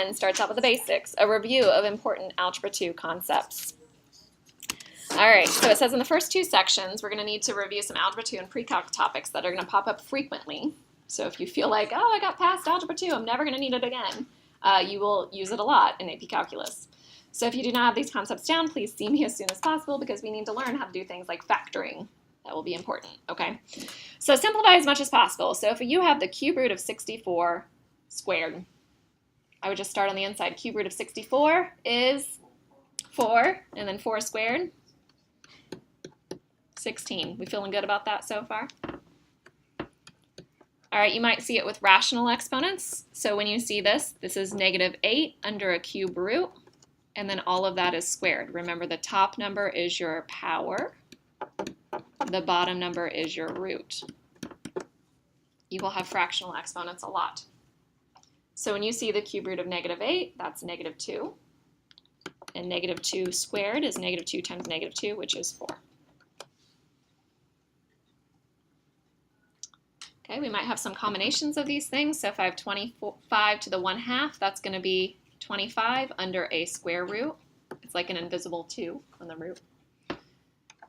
1 starts out with the basics, a review of important Algebra 2 concepts. All right, so it says in the first 2 sections, we're going to need to review some Algebra 2 and pre-calc topics that are going to pop up frequently. So if you feel like, oh, I got past Algebra 2, I'm never going to need it again, you will use it a lot in AP Calculus. So if you do not have these concepts down, please see me as soon as possible because we need to learn how to do things like factoring. That will be important, okay? So simplify as much as possible. So if you have the cube root of 64 squared, I would just start on the inside. Cube root of 64 is 4, and then 4 squared, 16. We feeling good about that so far? All right, you might see it with rational exponents. So when you see this, this is -8 under a cube root, and then all of that is squared. Remember, the top number is your power. The bottom number is your root. You will have fractional exponents a lot. So when you see the cube root of -8, that's -2. And -2 squared is -2 times -2, which is 4. Okay, we might have some combinations of these things. So if I have 25 to the 1/2, that's going to be 25 under a square root. It's like an invisible 2 on the root.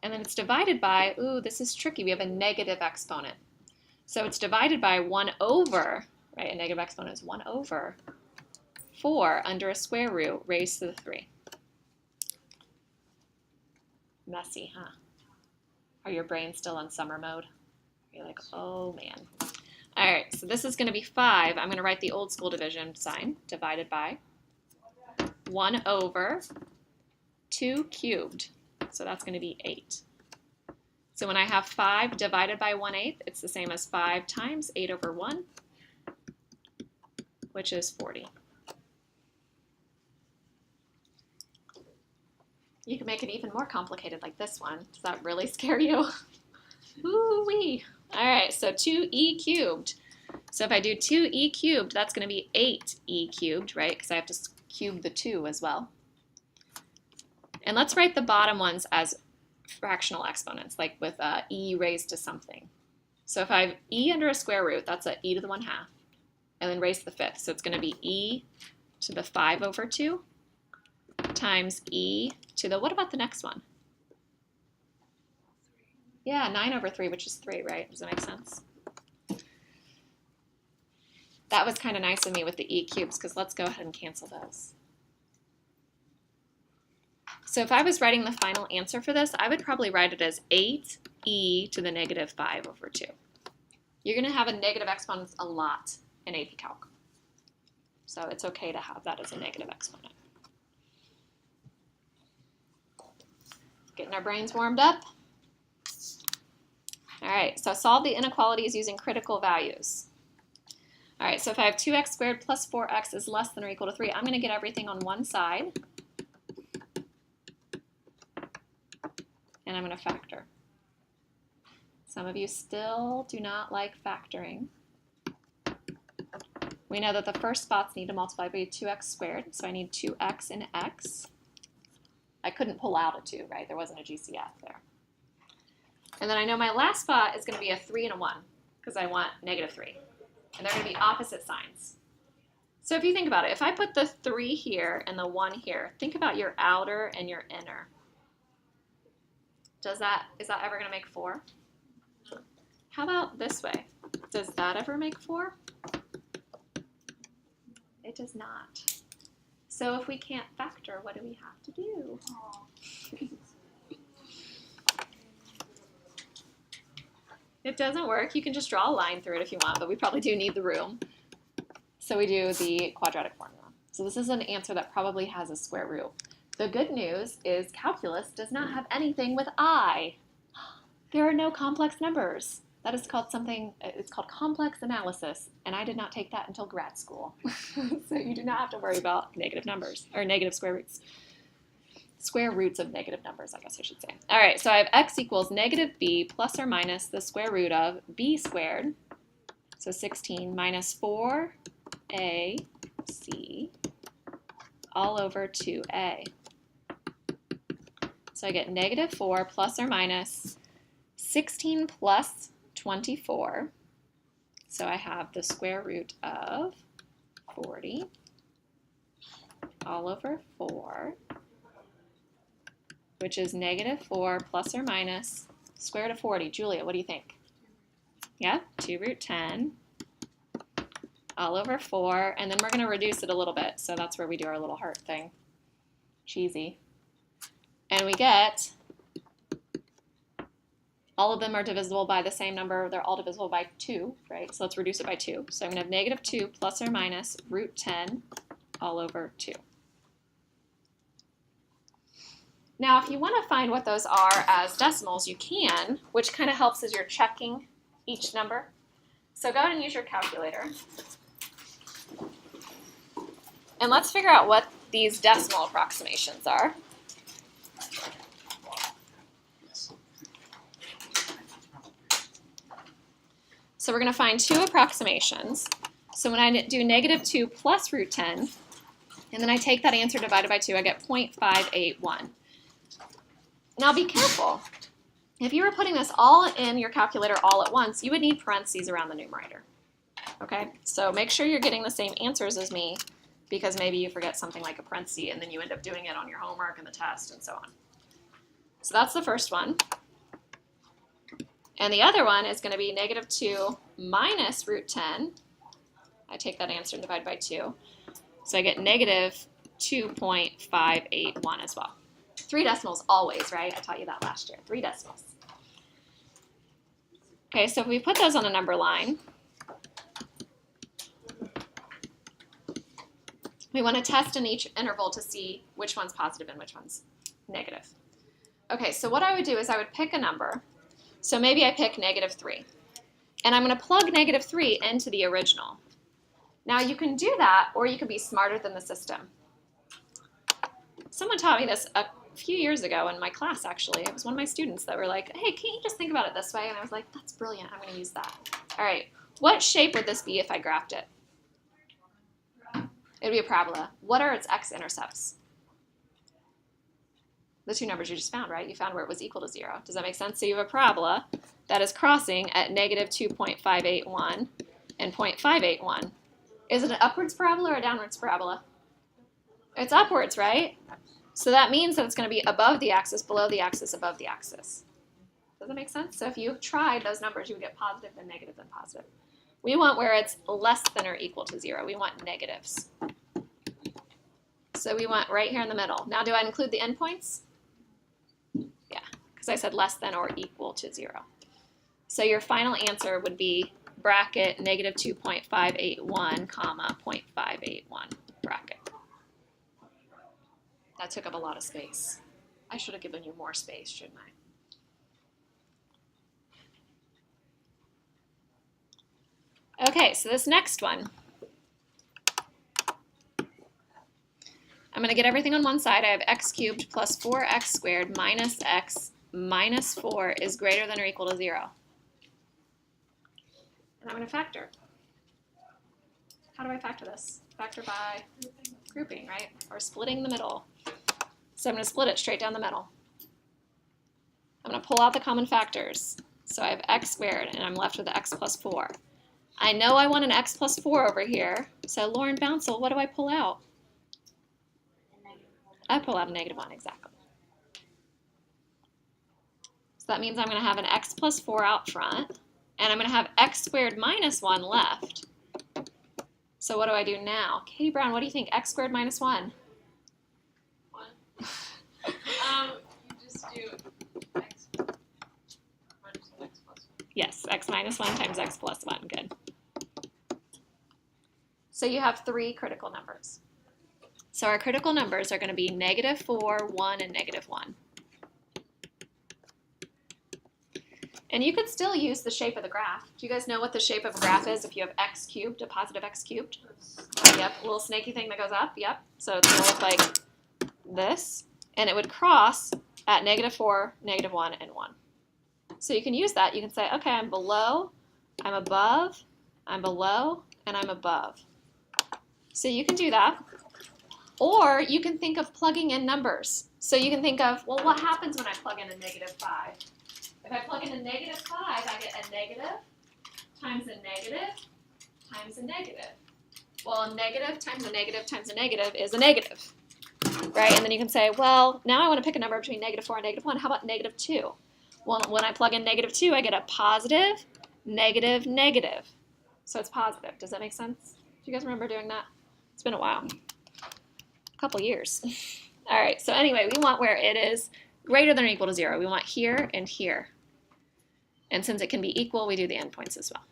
And then it's divided by, ooh, this is tricky. We have a negative exponent. So it's divided by 1 over, right? A negative exponent is 1 over 4 under a square root raised to the 3. Messy, huh? Are your brains still in summer mode? You're like, oh man. All right, so this is going to be 5. I'm going to write the old school division sign, divided by 1 over 2 cubed. So that's going to be 8. So when I have 5 divided by 1/8, it's the same as 5 times 8 over 1, which is 40. You can make it even more complicated like this one. Does that really scare you? Ooh-wee. All right, so 2e cubed. So if I do 2e cubed, that's going to be 8e cubed, right? Because I have to cube the 2 as well. And let's write the bottom ones as fractional exponents, like with e raised to something. So if I have e under a square root, that's a e to the 1/2, and then raised to the 5th. So it's going to be e to the 5 over 2 times e to the, what about the next one? Yeah, 9 over 3, which is 3, right? Does that make sense? That was kind of nice of me with the e cubes, because let's go ahead and cancel those. So if I was writing the final answer for this, I would probably write it as 8e to the -5 over 2. You're going to have a negative exponents a lot in AP Calc. So it's okay to have that as a negative exponent. Getting our brains warmed up. All right, so solve the inequalities using critical values. All right, so if I have 2x squared plus 4x is less than or equal to 3, I'm going to get everything on one side. And I'm going to factor. Some of you still do not like factoring. We know that the first spots need to multiply by 2x squared, so I need 2x and x. I couldn't pull out a 2, right? There wasn't a GCF there. And then I know my last spot is going to be a 3 and a 1, because I want -3. And they're going to be opposite signs. So if you think about it, if I put the 3 here and the 1 here, think about your outer and your inner. Is that ever going to make 4? How about this way? Does that ever make 4? It does not. So if we can't factor, what do we have to do? It doesn't work. You can just draw a line through it if you want, but we probably do need the room. So we do the quadratic formula. So this is an answer that probably has a square root. The good news is calculus does not have anything with I. There are no complex numbers. That is called something, it's called complex analysis, and I did not take that until grad school. So you do not have to worry about negative numbers, or negative square roots. Square roots of negative numbers, I guess I should say. All right, so I have x equals -b plus or minus the square root of b squared, so 16, minus 4ac all over 2a. So I get -4 plus or minus 16 plus 24. So I have the square root of 40 all over 4, which is negative 4 plus or minus square root of 40. Julia, what do you think? Yeah, 2 root 10 all over 4, and then we're going to reduce it a little bit, so that's where we do our little heart thing. Cheesy. And we get, all of them are divisible by the same number. They're all divisible by 2, right? So let's reduce it by 2. So I'm going to have negative 2 plus or minus root 10 all over 2. Now, if you want to find what those are as decimals, you can, which kind of helps as you're checking each number. So go ahead and use your calculator. And let's figure out what these decimal approximations are. So we're going to find 2 approximations. So when I do negative 2 plus root 10, and then I take that answer divided by 2, I get 0.581. Now be careful. If you were putting this all in your calculator all at once, you would need parentheses around the numerator. Okay, so make sure you're getting the same answers as me, because maybe you forget something like a parenthesis and then you end up doing it on your homework and the test and so on. So that's the first one. And the other one is going to be negative 2 minus root 10. I take that answer and divide by 2. So I get negative 2.581 as well. 3 decimals always, right? I taught you that last year. 3 decimals. Okay, so if we put those on a number line, we want to test in each interval to see which one's positive and which one's negative. Okay, so what I would do is I would pick a number. So maybe I pick negative 3. And I'm going to plug negative 3 into the original. Now you can do that, or you can be smarter than the system. Someone taught me this a few years ago in my class, actually. It was one of my students that were like, hey, can't you just think about it this way? And I was like, that's brilliant. I'm going to use that. All right, what shape would this be if I graphed it? It would be a parabola. What are its x-intercepts? The 2 numbers you just found, right? You found where it was equal to 0. Does that make sense? So you have a parabola that is crossing at negative 2.581 and 0.581. Is it an upwards parabola or a downwards parabola? It's upwards, right? So that means that it's going to be above the axis, below the axis, above the axis. Does that make sense? So if you tried those numbers, you would get positive, then negative, then positive. We want where it's less than or equal to 0. We want negatives. So we want right here in the middle. Now, do I include the endpoints? Yeah, because I said less than or equal to 0. So your final answer would be bracket negative 2.581, comma 0.581 bracket. That took up a lot of space. I should have given you more space, shouldn't I? Okay, so this next one. I'm going to get everything on one side. I have x cubed plus 4x squared minus x minus 4 is greater than or equal to 0. And I'm going to factor. How do I factor this? Factor by grouping, right? Or splitting the middle. So I'm going to split it straight down the middle. I'm going to pull out the common factors. So I have x squared, and I'm left with x plus 4. I know I want an x plus 4 over here. So Lauren Bouncel, what do I pull out? I pull out a negative 1, exactly. So that means I'm going to have an x plus 4 out front, and I'm going to have x squared minus 1 left. So what do I do now? Katie Brown, what do you think? X squared minus 1? 1. You just do x minus 1, x plus 1. Yes, x minus 1 times x plus 1. Good. So you have 3 critical numbers. So our critical numbers are going to be negative 4, 1, and negative 1. And you could still use the shape of the graph. Do you guys know what the shape of a graph is if you have x cubed, a positive x cubed? Yep, a little snaky thing that goes up, yep. So it's going to look like this, and it would cross at negative 4, negative 1, and 1. So you can use that. You can say, okay, I'm below, I'm above, I'm below, and I'm above. So you can do that. Or you can think of plugging in numbers. So you can think of, well, what happens when I plug in a negative 5? If I plug in a negative 5, I get a negative times a negative times a negative. Well, a negative times a negative times a negative is a negative, right? And then you can say, well, now I want to pick a number between -4 and -1. How about -2? Well, when I plug in -2, I get a positive, negative, negative. So it's positive. Does that make sense? Do you guys remember doing that? It's been a while. A couple years. All right, so anyway, we want where it is greater than or equal to 0. We want here and here. And since it can be equal, we do the endpoints as well.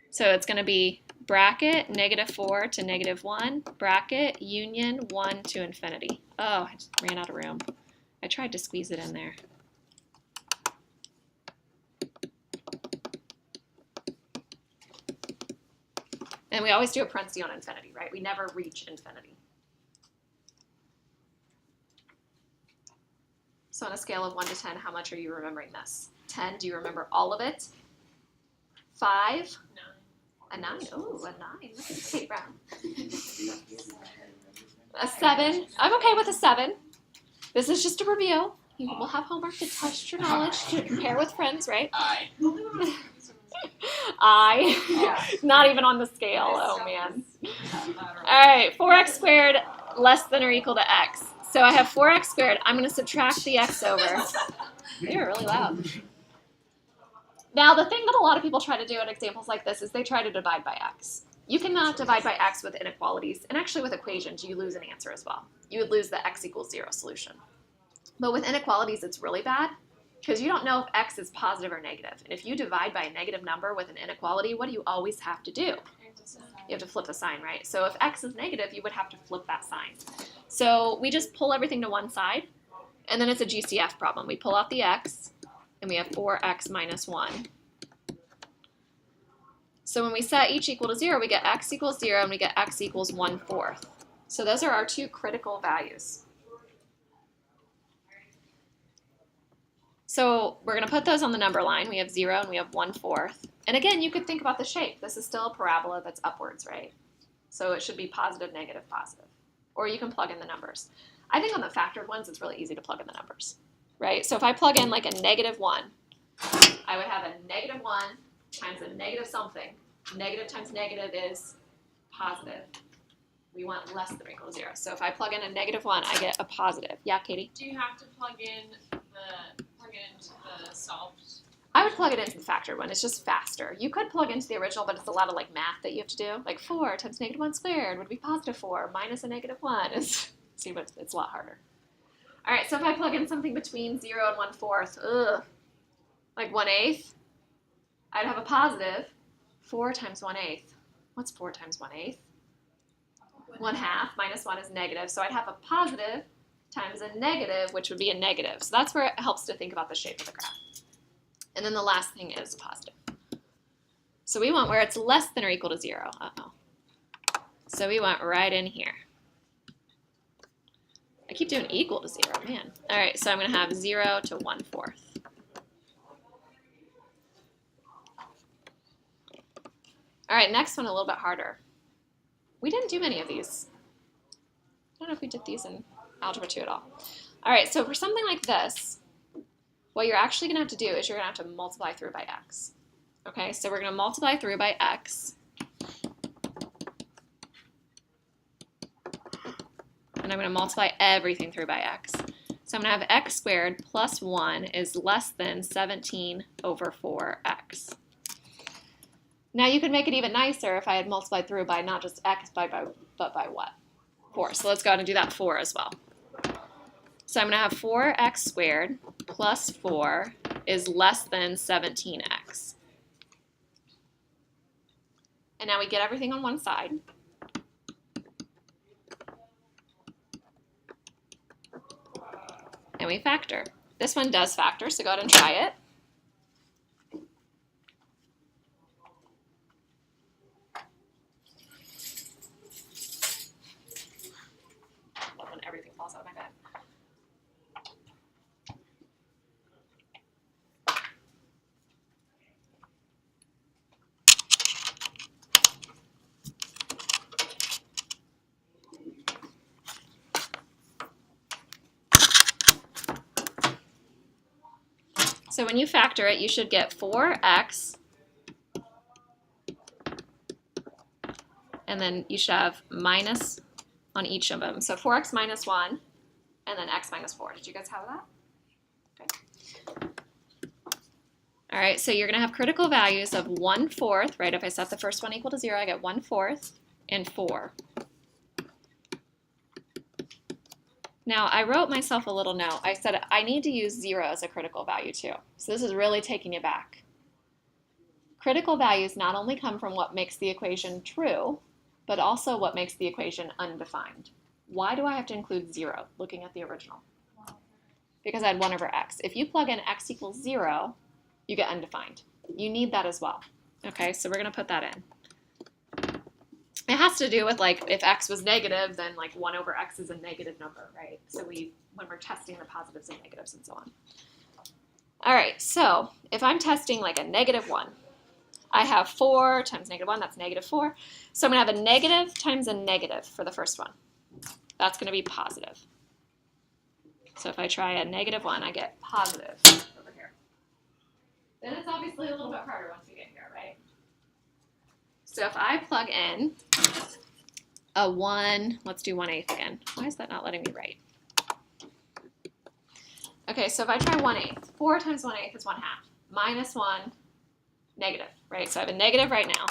So it's going to be bracket -4 to -1, bracket union 1 to infinity. Oh, I just ran out of room. I tried to squeeze it in there. And we always do a parenthesis on infinity, right? We never reach infinity. So on a scale of 1 to 10, how much are you remembering this? 10, do you remember all of it? 5? 9. A 9. Ooh, a 9. Look at Kate Brown. A 7. I'm okay with a 7. This is just a review. You will have homework to test your knowledge, to compare with friends, right? I. Not even on the scale. Oh, man. All right, 4x squared less than or equal to x. So I have 4x squared. I'm going to subtract the x over. You're really loud. Now, the thing that a lot of people try to do in examples like this is they try to divide by x. You cannot divide by x with inequalities. And actually with equations, you lose an answer as well. You would lose the x equals 0 solution. But with inequalities, it's really bad because you don't know if x is positive or negative. And if you divide by a negative number with an inequality, what do you always have to do? You have to flip a sign, right? So if x is negative, you would have to flip that sign. So we just pull everything to one side, and then it's a GCF problem. We pull out the x, and we have 4x minus 1. So when we set each equal to 0, we get x equals 0, and we get x equals 1/4. So those are our two critical values. So we're going to put those on the number line. We have 0 and we have 1/4. And again, you could think about the shape. This is still a parabola that's upwards, right? So it should be positive, negative, positive. Or you can plug in the numbers. I think on the factored ones, it's really easy to plug in the numbers, right? So if I plug in like a -1, I would have a -1 times a negative something. Negative times negative is positive. We want less than or equal to 0. So if I plug in a -1, I get a positive. Yeah, Katie? Do you have to plug it into the solved? I would plug it into the factored one. It's just faster. You could plug into the original, but it's a lot of like math that you have to do. Like 4 times -1 squared would be positive 4 minus a -1 is, see, but it's a lot harder. All right, so if I plug in something between 0 and 1/4, like 1/8, I'd have a positive 4 times 1/8. What's 4 times 1/8? 1/2 minus 1 is negative. So I'd have a positive times a negative, which would be a negative. So that's where it helps to think about the shape of the graph. And then the last thing is positive. So we want where it's less than or equal to 0. Uh-oh. So we want right in here. I keep doing equal to 0, man. All right, so I'm going to have 0 to 1/4. All right, next one a little bit harder. We didn't do many of these. I don't know if we did these in Algebra 2 at all. All right, so for something like this, what you're actually going to have to do is you're going to have to multiply through by x. Okay, so we're going to multiply through by x. And I'm going to multiply everything through by x. So I'm going to have x squared plus 1 is less than 17 over 4x. Now you could make it even nicer if I had multiplied through by not just x, but by what? 4. So let's go ahead and do that 4 as well. So I'm going to have 4x squared plus 4 is less than 17x. And now we get everything on one side. And we factor. This one does factor, so go ahead and try it. Love when everything falls out of my bag. So when you factor it, you should get 4x and then you should have minus on each of them. So 4x minus 1, and then x minus 4. Did you guys have that? Okay. All right, so you're going to have critical values of 1/4, right? If I set the first one equal to 0, I get 1/4 and 4. Now, I wrote myself a little note. I said I need to use 0 as a critical value too. So this is really taking it back. Critical values not only come from what makes the equation true, but also what makes the equation undefined. Why do I have to include 0 looking at the original? Because I had 1/x. If you plug in x equals 0, you get undefined. You need that as well. Okay, so we're going to put that in. It has to do with, like, if x was negative, then like 1/x is a negative number, right? So when we're testing the positives and negatives and so on. All right, so if I'm testing like a -1, I have 4 times -1, that's -4. So I'm going to have a negative times a negative for the first one. That's going to be positive. So if I try a -1, I get positive over here. Then it's obviously a little bit harder once we get here, right? So if I plug in a 1, let's do 1/8 again. Why is that not letting me write? Okay, so if I try 1/8, 4 times 1/8 is 1/2. Minus 1, negative, right? So I have a negative right now.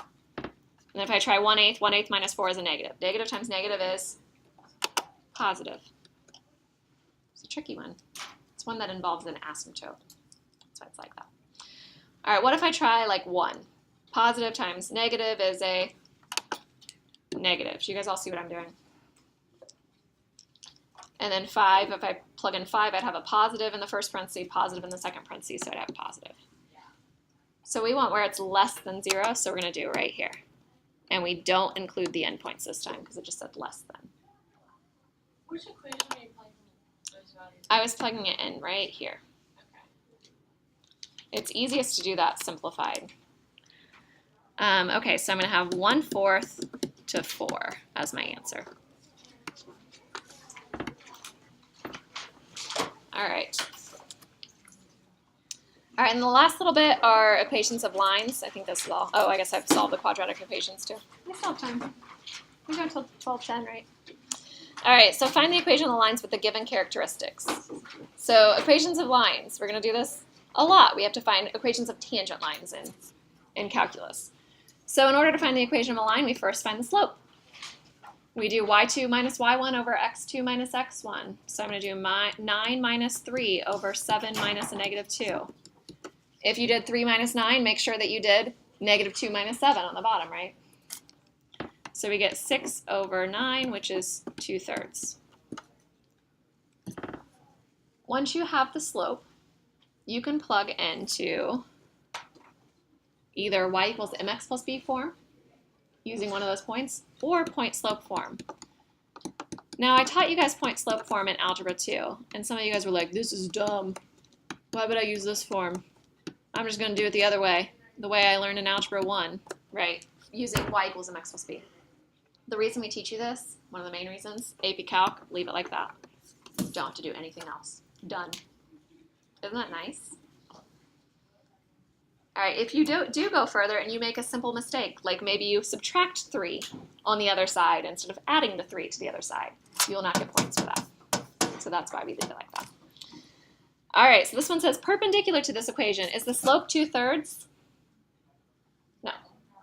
And if I try 1/8, 1/8 minus 4 is a negative. Negative times negative is positive. It's a tricky one. It's one that involves an asymptote. That's why it's like that. All right, what if I try like 1? Positive times negative is a negative. Do you guys all see what I'm doing? And then 5, if I plug in 5, I'd have a positive in the first parenthesis, positive in the second parenthesis, so I'd have positive. So we want where it's less than 0, so we're going to do right here. And we don't include the endpoints this time because it just said less than. Which equation are you plugging those values? I was plugging it in right here. Okay. It's easiest to do that simplified. Okay, so I'm going to have 1/4 to 4 as my answer. All right. All right, and the last little bit are equations of lines. I think this is all. Oh, I guess I've solved the quadratic equations too. We still have time. We go until 12:10, right? All right, so find the equation of the lines with the given characteristics. So equations of lines, we're going to do this a lot. We have to find equations of tangent lines in calculus. So in order to find the equation of a line, we first find the slope. We do y2 minus y1 over x2 minus x1. So I'm going to do 9 minus 3 over 7 minus a -2. If you did 3 minus 9, make sure that you did -2 minus 7 on the bottom, right? So we get 6 over 9, which is 2/3. Once you have the slope, you can plug into either y equals mx plus b form, using one of those points, or point slope form. Now, I taught you guys point slope form in Algebra 2, and some of you guys were like, this is dumb. Why would I use this form? I'm just going to do it the other way, the way I learned in Algebra 1, right? Using y equals mx plus b. The reason we teach you this, one of the main reasons, AP Calc, leave it like that. Don't have to do anything else. Done. Isn't that nice? All right, if you do go further and you make a simple mistake, like maybe you subtract 3 on the other side instead of adding the 3 to the other side, you'll not get points for that. So that's why we leave it like that. All right, so this one says perpendicular to this equation. Is the slope 2/3? No,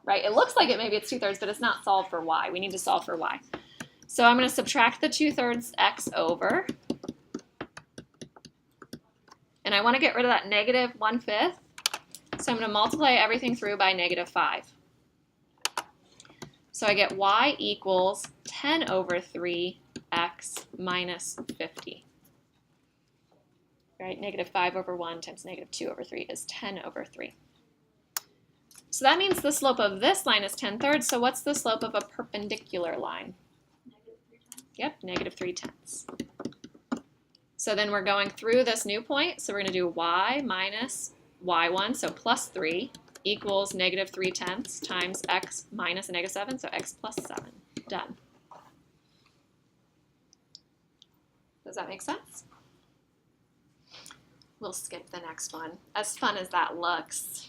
right? It looks like it, maybe it's 2/3, but it's not solved for y. We need to solve for y. So I'm going to subtract the 2/3 x over. And I want to get rid of that -1/5. So I'm going to multiply everything through by -5. So I get y equals 10 over 3x minus 50. Right, -5 over 1 times -2 over 3 is 10 over 3. So that means the slope of this line is 10/3. So what's the slope of a perpendicular line? Yep, -3/10. So then we're going through this new point. So we're going to do y minus y1, so plus 3, equals -3/10 times x minus a -7, so x plus 7. Done. Does that make sense? We'll skip the next one. As fun as that looks,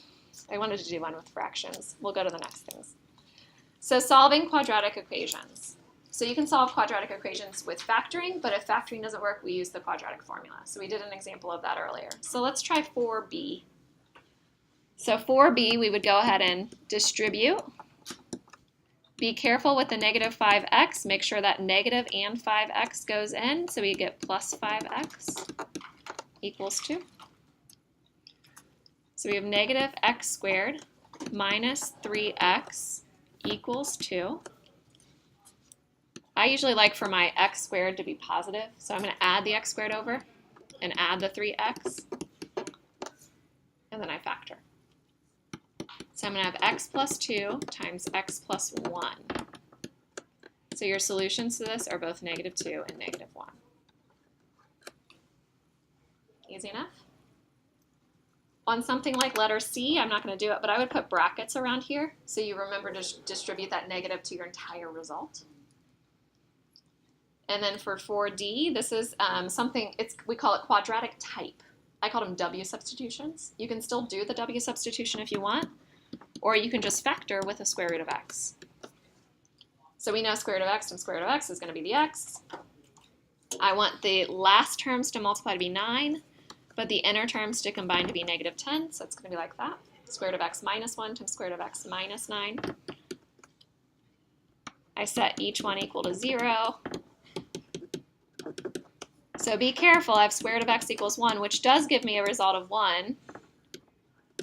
I wanted to do one with fractions. We'll go to the next things. So solving quadratic equations. So you can solve quadratic equations with factoring, but if factoring doesn't work, we use the quadratic formula. So we did an example of that earlier. So let's try 4b. So 4b, we would go ahead and distribute. Be careful with the negative 5x. Make sure that negative and 5x goes in, so we get plus 5x equals 2. So we have negative x squared minus 3x equals 2. I usually like for my x squared to be positive, so I'm going to add the x squared over and add the 3x, and then I factor. So I'm going to have x plus 2 times x plus 1. So your solutions to this are both negative 2 and negative 1. Easy enough? On something like letter C, I'm not going to do it, but I would put brackets around here so you remember to distribute that negative to your entire result. And then for 4D, this is something, we call it quadratic type. I call them W substitutions. You can still do the W substitution if you want, or you can just factor with the square root of x. So we know square root of x times square root of x is going to be the x. I want the last terms to multiply to be 9, but the inner terms to combine to be negative 10, so it's going to be like that. Square root of x minus 1 times square root of x minus 9. I set each one equal to 0. So be careful, I have square root of x equals 1, which does give me a result of 1.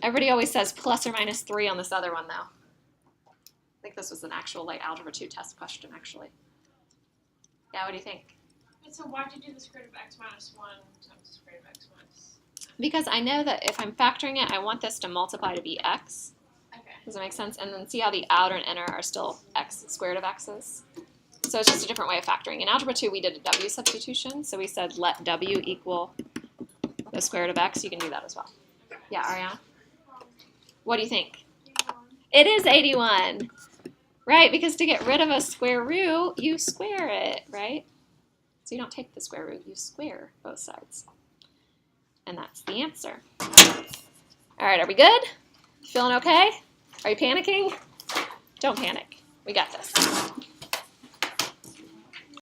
Everybody always says plus or minus 3 on this other one, though. I think this was an actual like Algebra 2 test question, actually. Yeah, what do you think? And so why did you do the square root of x minus 1 times the square root of x minus? Because I know that if I'm factoring it, I want this to multiply to be x. Okay. Does that make sense? And then see how the outer and inner are still x, square root of x's? So it's just a different way of factoring. In Algebra 2, we did a W substitution. So we said let W equal the square root of x. You can do that as well. Yeah, Ariana? What do you think? 81. It is 81. Right, because to get rid of a square root, you square it, right? So you don't take the square root, you square both sides. And that's the answer. All right, are we good? Feeling okay? Are you panicking? Don't panic. We got this.